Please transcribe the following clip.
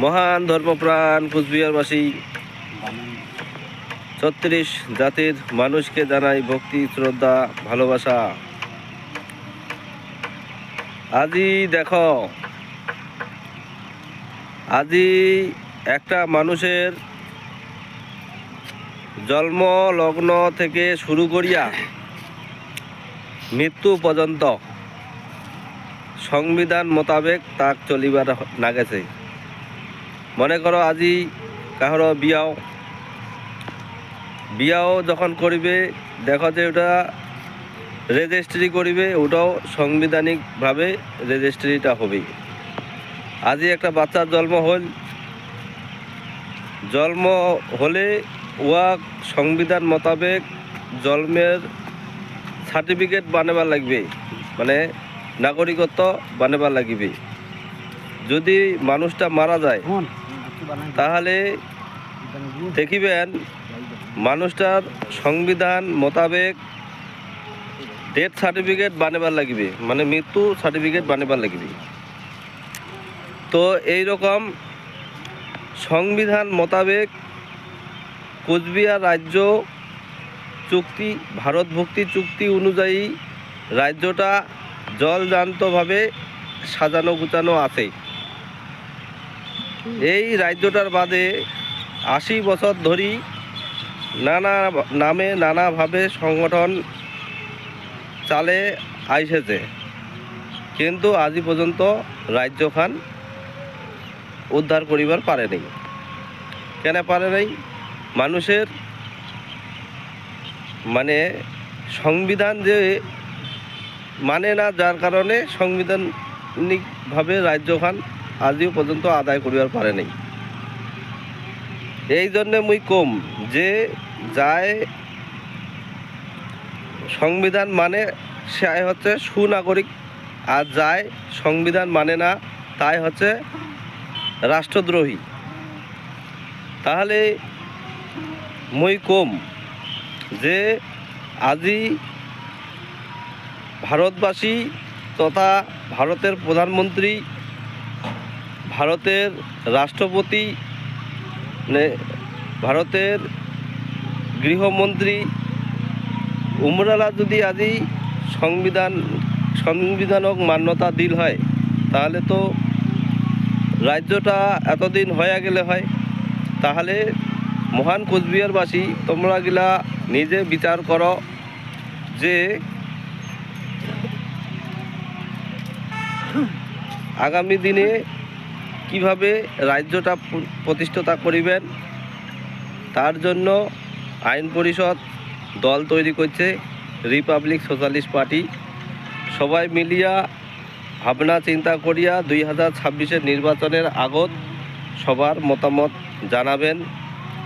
মহান ধর্মপ্রাণ কুচবিহারবাসী ৩৬ জাতির মানুষকে জানাই ভক্তি, শ্রদ্ধা, ভালোবাসা। আজি দেখো, আজি একটা মানুষের জন্ম লগ্ন থেকে শুরু করিয়া মৃত্যু পর্যন্ত সংবিধান মোতাবেক তাক চলিবার না গেছে। মনে করো আজি কাহারো বিয়াও যখন করিবে, দেখো যে ওটা রেজিস্ট্রি করিবে, ওটাও সাংবিধানিকভাবে রেজিস্ট্রিটা হবে। আজি একটা বাচ্চার জন্ম হলে ওয়া সংবিধান মোতাবেক জন্মের সার্টিফিকেট বানাবার লাগবে, মানে নাগরিকত্ব বানাবার লাগবে। যদি মানুষটা মারা যায় তাহলে দেখিবেন মানুষটার সংবিধান মোতাবেক ডেথ সার্টিফিকেট বানাবার লাগবে, মানে মৃত্যু সার্টিফিকেট বানাবার লাগবে। তো এই রকম সংবিধান মোতাবেক কোচবিহার রাজ্য চুক্তি, ভারত ভুক্তি চুক্তি অনুযায়ী রাজ্যটা জলজান্তভাবে সাজানো গুছানো আছে। এই রাজ্যটার বাদে ৮০ বছর ধরি নানা নামে নানাভাবে সংগঠন চালে আইসেছে, কিন্তু আজি পর্যন্ত রাজ্যখান উদ্ধার করিবার পারে নাই। কেন পারে নাই? মানুষের মানে সংবিধান যে মানে না, যার কারণে সাংবিধানিকভাবে রাজ্যখান আজিও পর্যন্ত আদায় করিবার পারে নাই। এই জন্যে মুই কম যে যায় সংবিধান মানে সে হচ্ছে সুনাগরিক, আর যায় সংবিধান মানে না তাই হচ্ছে রাষ্ট্রদ্রোহী। তাহলে মুই কম যে আজি ভারতবাসী তথা ভারতের প্রধানমন্ত্রী, ভারতের রাষ্ট্রপতি, ভারতের গৃহমন্ত্রী উমরালা যদি আজি সংবিধানক মান্যতা দিল হয়, তাহলে তো রাজ্যটা এতদিন হয়ে গেলে হয়। তাহলে মহান কোচবিহারবাসী তোমরা গিলা নিজে বিচার করো যে আগামী দিনে কিভাবে রাজ্যটা প্রতিষ্ঠাতা করিবেন। তার জন্য আইন পরিষদ দল তৈরি করছে রিপাবলিক সোশ্যালিস্ট পার্টি। সবাই মিলিয়া ভাবনা চিন্তা করিয়া 2026-এর নির্বাচনের আগত সবার মতামত জানাবেন।